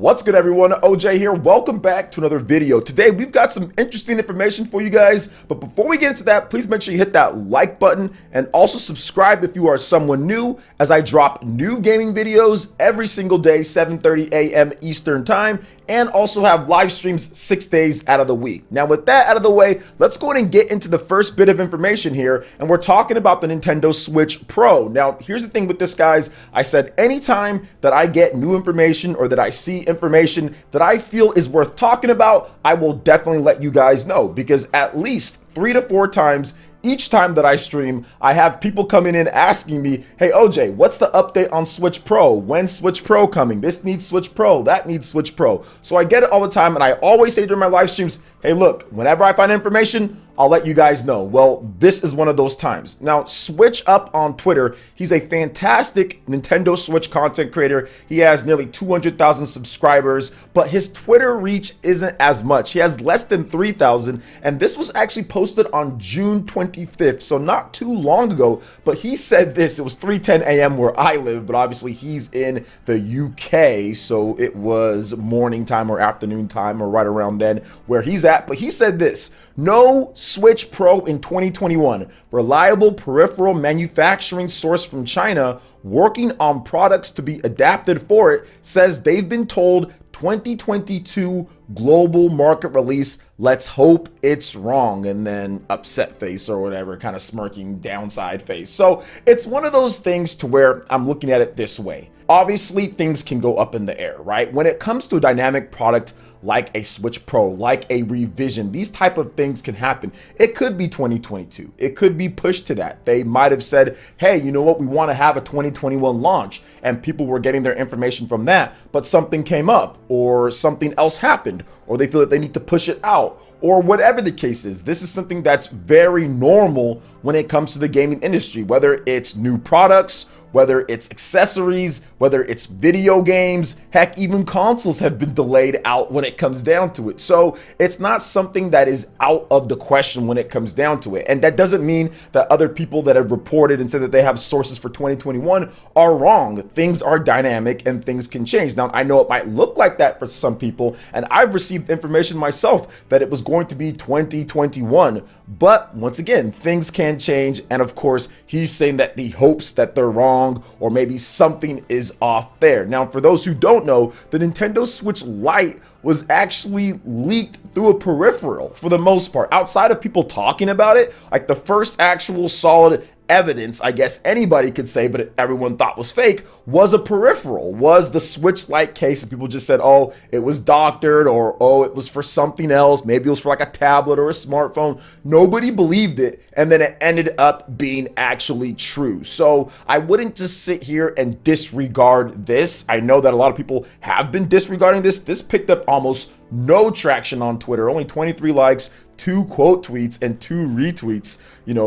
What's good, everyone? OJ here. Welcome back to another video. Today we've got some interesting information for you guys, but before we get into that, please make sure you hit that like button and also subscribe if you are someone new, as I drop new gaming videos every single day, 7:30 a.m. Eastern time, and also have live streams 6 days out of the week. Now, with that out of the way, let's go ahead and get into the first bit of information here, and we're talking about the Nintendo Switch Pro. Now, here's the thing with this, guys. I said anytime that I get new information or that I see information that I feel is worth talking about, I will definitely let you guys know, because at least 3 to 4 times each time that I stream, I have people coming in asking me, hey OJ, what's the update on Switch Pro? When's Switch Pro coming? This needs Switch Pro, that needs Switch Pro. So I get it all the time, and I always say during my live streams, hey look, whenever I find information, I'll let you guys know. Well, this is one of those times. Now, Switch Up on Twitter, he's a fantastic Nintendo Switch content creator. He has nearly 200,000 subscribers, but his Twitter reach isn't as much. He has less than 3,000, and this was actually posted on June 25th, so not too long ago, but he said this. It was 3:10 a.m. where I live, but obviously he's in the UK, so it was morning time or afternoon time or right around then where he's at. But he said this: no Switch Pro in 2021. Reliable peripheral manufacturing source from China working on products to be adapted for it says they've been told 2022 global market release. Let's hope it's wrong. And then upset face or whatever, kind of smirking downside face. So it's one of those things to where I'm looking at it this way. Obviously, things can go up in the air, right? When it comes to a dynamic product like a Switch Pro, like a revision, these type of things can happen. It could be 2022. It could be pushed to that. They might have said, hey, you know what? We want to have a 2021 launch, and people were getting their information from that, but something came up or something else happened, or they feel that they need to push it out, or whatever the case is. This is something that's very normal when it comes to the gaming industry, whether it's new products, whether it's accessories, whether it's video games, heck, even consoles have been delayed out when it comes down to it. So it's not something that is out of the question when it comes down to it. And that doesn't mean that other people that have reported and said that they have sources for 2021 are wrong. Things are dynamic and things can change. Now, I know it might look like that for some people, and I've received information myself that it was going to be 2021. But once again, things can change. And of course, he's saying that he hopes that they're wrong, or maybe something is off there. Now, for those who don't know, the Nintendo Switch Lite was actually leaked through a peripheral for the most part. Outside of people talking about it, like the first actual solid evidence, I guess anybody could say, but everyone thought was fake, was a peripheral, was the Switch Lite case. And people just said, oh, it was doctored, or oh, it was for something else. Maybe it was for like a tablet or a smartphone. Nobody believed it, and then it ended up being actually true. So I wouldn't just sit here and disregard this. I know that a lot of people have been disregarding this. This picked up almost no traction on Twitter, only 23 likes, 2 quote tweets, and 2 retweets,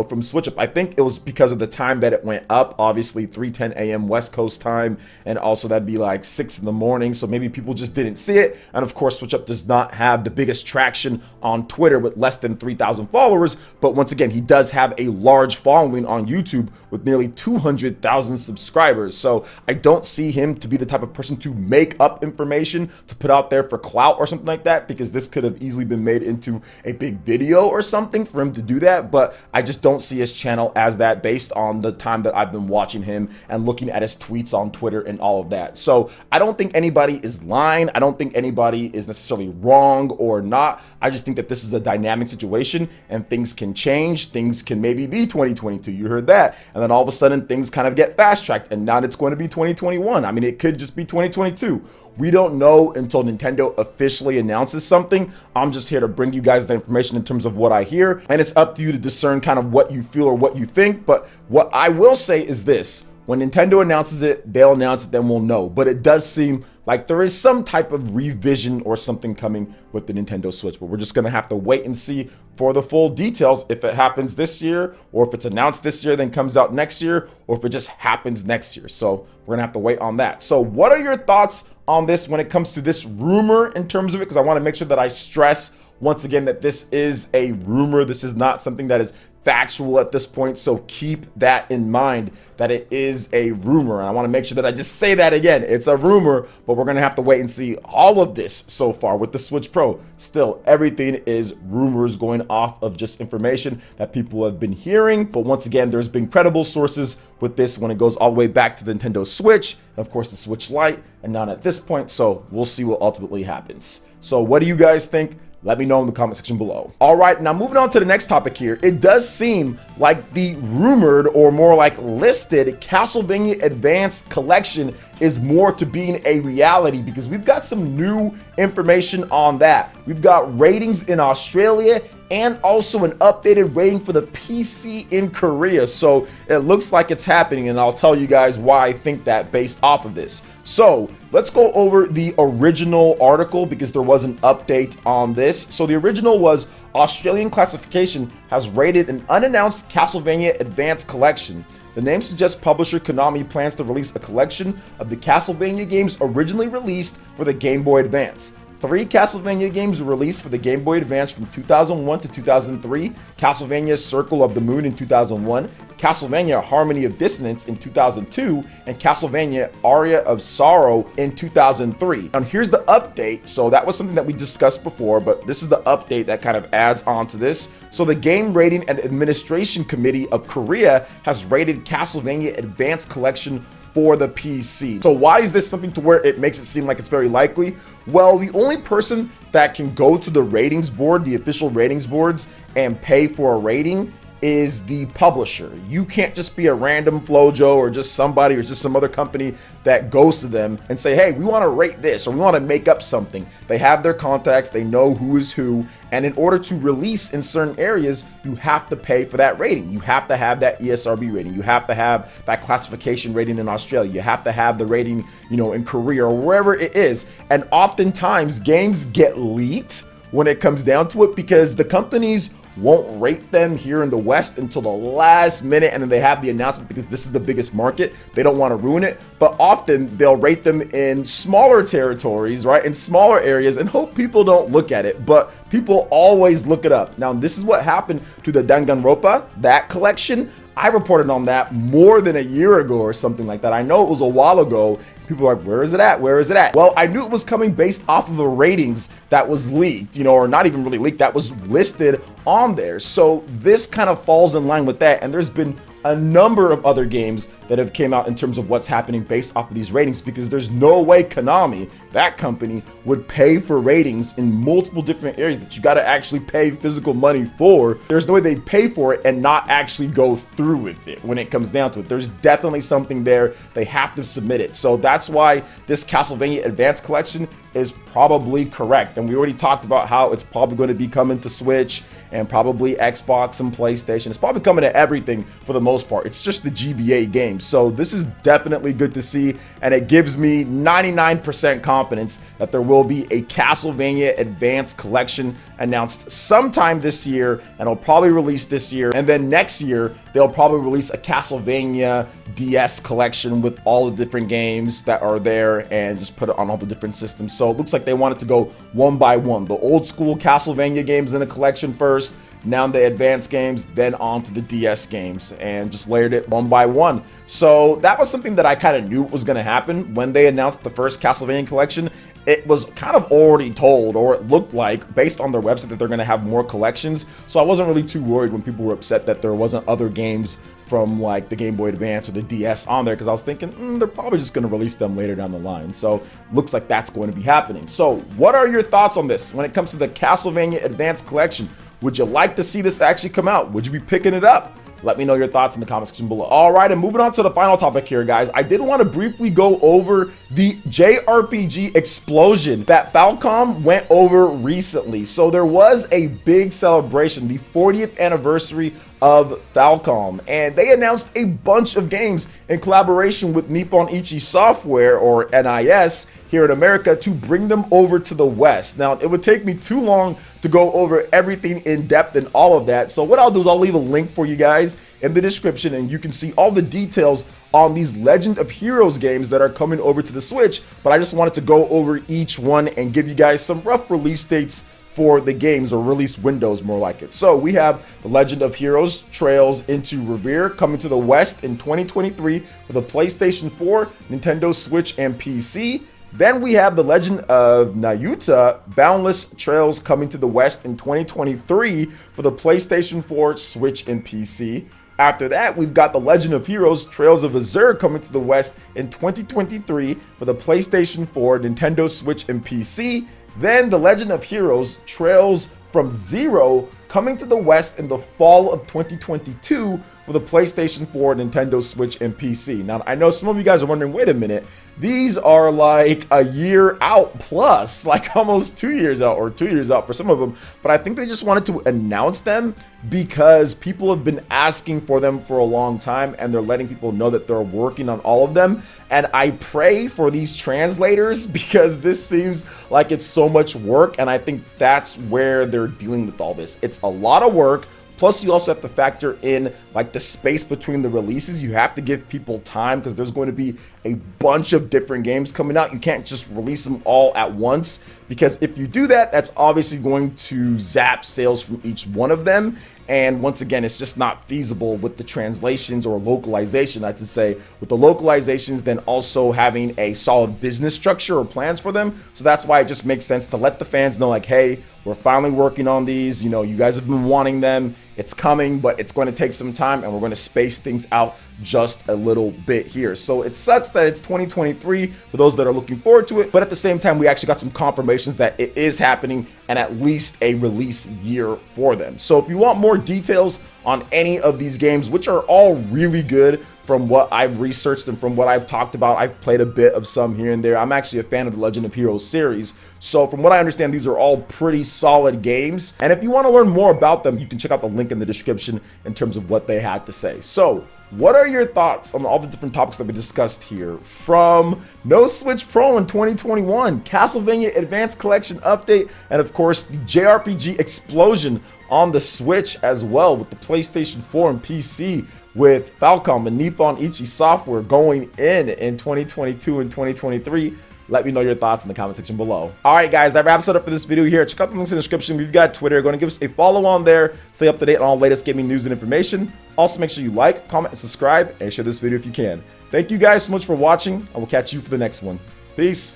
from Switch Up. I think it was because of the time that it went up, obviously 3:10 a.m. West Coast time, and also that'd be like 6 in the morning, so maybe people just didn't see it. And of course, Switch Up does not have the biggest traction on Twitter with less than 3,000 followers, but once again, he does have a large following on YouTube with nearly 200,000 subscribers. So I don't see him to be the type of person to make up information to put out there for clout or something like that, because this could have easily been made into a big video or something for him to do that. But I just don't see his channel as that based on the time that I've been watching him and looking at his tweets on Twitter and all of that. So I don't think anybody is lying. I don't think anybody is necessarily wrong or not. I just think that this is a dynamic situation and things can change. Things can maybe be 2022. You heard that. And then all of a sudden things kind of get fast tracked, and now it's going to be 2021. I mean, it could just be 2022. We don't know until Nintendo officially announces something. I'm just here to bring you guys the information in terms of what I hear, and it's up to you to discern kind of what you feel or what you think. But what I will say is this: when Nintendo announces it, they'll announce it, then we'll know. But it does seem like there is some type of revision or something coming with the Nintendo Switch, but we're just gonna have to wait and see for the full details, if it happens this year, or if it's announced this year then comes out next year, or if it just happens next year. So we're gonna have to wait on that. So what are your thoughts on this when it comes to this rumor in terms of it? Because I want to make sure that I stress once again that this is a rumor. This is not something that is factual at this point, so keep that in mind, that it is a rumor. And I want to make sure that I just say that again. It's a rumor, but we're gonna have to wait and see. All of this so far with the Switch Pro, still everything is rumors going off of just information that people have been hearing. But once again, there's been credible sources with this when it goes all the way back to the Nintendo Switch, and of course the Switch Lite, and not at this point. So we'll see what ultimately happens. So what do you guys think? Let me know in the comment section below. All right, now moving on to the next topic here. It does seem like the rumored, or more like listed, Castlevania Advanced Collection is more to being a reality, because we've got some new information on that. We've got ratings in Australia and also an updated rating for the PC in Korea. So it looks like it's happening, and I'll tell you guys why I think that based off of this. So let's go over the original article, because there was an update on this. So the original was Australian classification has rated an unannounced Castlevania Advanced Collection. The name suggests publisher Konami plans to release a collection of the Castlevania games originally released for the Game Boy Advance. 3 Castlevania games were released for the Game Boy Advance from 2001 to 2003, Castlevania Circle of the Moon in 2001, Castlevania Harmony of Dissonance in 2002, and Castlevania Aria of Sorrow in 2003. And here's the update. So that was something that we discussed before, but this is the update that kind of adds on to this. So the Game Rating and Administration Committee of Korea has rated Castlevania Advanced Collection for the PC. So why is this something to where it makes it seem like it's very likely? Well, the only person that can go to the ratings board, the official ratings boards, and pay for a rating is the publisher. You can't just be a random Flojo or just somebody or just some other company that goes to them and say, hey, we want to rate this, or we want to make up something. They have their contacts, they know who is who, and in order to release in certain areas, you have to pay for that rating. You have to have that ESRB rating. You have to have that classification rating in Australia. You have to have the rating, in Korea or wherever it is. And oftentimes games get leaked when it comes down to it, because the companies won't rate them here in the West until the last minute, and then they have the announcement because this is the biggest market. They don't want to ruin it, but often they'll rate them in smaller territories, right, in smaller areas, and hope people don't look at it, but people always look it up. Now, this is what happened to the Danganronpa, that collection. I reported on that more than a year ago or something like that. I know it was a while ago. People are like, where is it at? Where is it at? Well, I knew it was coming based off of the ratings that was leaked, or not even really leaked, that was listed on there. So this kind of falls in line with that. And there's been a number of other games that have came out in terms of what's happening based off of these ratings, because there's no way Konami, that company, would pay for ratings in multiple different areas that you got to actually pay physical money for. There's no way they'd pay for it and not actually go through with it when it comes down to it. There's definitely something there. They have to submit it. So that's why this Castlevania Advanced Collection is probably correct. And we already talked about how it's probably going to be coming to Switch and probably Xbox and PlayStation. It's probably coming to everything for the most part. It's just the GBA game. So this is definitely good to see, and it gives me 99% confidence that there will be a Castlevania Advanced Collection announced sometime this year, and it'll probably release this year, and then next year they'll probably release a Castlevania DS collection with all the different games that are there and just put it on all the different systems. So it looks like they wanted to go one by one. The old school Castlevania games in a collection first, now the advanced games, then on to the DS games, and just layered it one by one. So that was something that I kind of knew was going to happen when they announced the first Castlevania collection. It was kind of already told, or it looked like, based on their website, that they're going to have more collections. So I wasn't really too worried when people were upset that there wasn't other games from like the Game Boy Advance or the DS on there, because I was thinking they're probably just going to release them later down the line. So looks like that's going to be happening. So what are your thoughts on this when it comes to the Castlevania Advanced Collection? Would you like to see this actually come out? Would you be picking it up? Let me know your thoughts in the comment section below. All right, and moving on to the final topic here, guys. I did want to briefly go over the JRPG explosion that Falcom went over recently. So there was a big celebration, the 40th anniversary of Falcom, and they announced a bunch of games in collaboration with Nippon Ichi Software, or NIS, here in America, to bring them over to the West. Now, it would take me too long to go over everything in depth and all of that, so what I'll do is I'll leave a link for you guys in the description, and you can see all the details on these Legend of Heroes games that are coming over to the Switch. But I just wanted to go over each one and give you guys some rough release dates for the games, or release windows more like it. So we have The Legend of Heroes Trails into Revere coming to the West in 2023 for the PlayStation 4, Nintendo Switch, and PC. Then we have The Legend of Nayuta Boundless Trails coming to the West in 2023 for the PlayStation 4, Switch, and PC. After that, we've got The Legend of Heroes Trails of Azure coming to the West in 2023 for the PlayStation 4, Nintendo Switch, and PC. Then The Legend of Heroes Trails from Zero coming to the West in the fall of 2022 for the PlayStation 4, Nintendo Switch, and PC. Now, I know some of you guys are wondering, wait a minute, these are like a year out plus, like almost 2 years out, or 2 years out for some of them. But I think they just wanted to announce them because people have been asking for them for a long time, and they're letting people know that they're working on all of them. And I pray for these translators because this seems like it's so much work, and I think that's where they're dealing with all this. It's a lot of work. Plus, you also have to factor in like the space between the releases. You have to give people time because there's going to be a bunch of different games coming out. You can't just release them all at once, because if you do that, that's obviously going to zap sales from each one of them. And once again, it's just not feasible with the translations or localization, I should say. With the localizations, then also having a solid business structure or plans for them. So that's why it just makes sense to let the fans know, like, hey, we're finally working on these. You know, you guys have been wanting them. It's coming, but it's going to take some time, and we're going to space things out just a little bit here. So it sucks that it's 2023 for those that are looking forward to it. But at the same time, we actually got some confirmations that it is happening, and at least a release year for them. So if you want more details on any of these games, which are all really good from what I've researched and from what I've talked about, I've played a bit of some here and there. I'm actually a fan of the Legend of Heroes series. So from what I understand, these are all pretty solid games. And if you want to learn more about them, you can check out the link in the description in terms of what they had to say. So what are your thoughts on all the different topics that we discussed here? From No Switch Pro in 2021, Castlevania Advanced Collection update, and of course the JRPG explosion on the Switch as well with the PlayStation 4 and PC, with Falcom and Nippon Ichi Software going in 2022 and 2023. Let me know your thoughts in the comment section below. All right, guys, that wraps it up for this video here. Check out the links in the description. We've got Twitter. Go and give us a follow on there. Stay up to date on all the latest gaming news and information. Also, make sure you like, comment, and subscribe, and share this video if you can. Thank you guys so much for watching. I will catch you for the next one. Peace.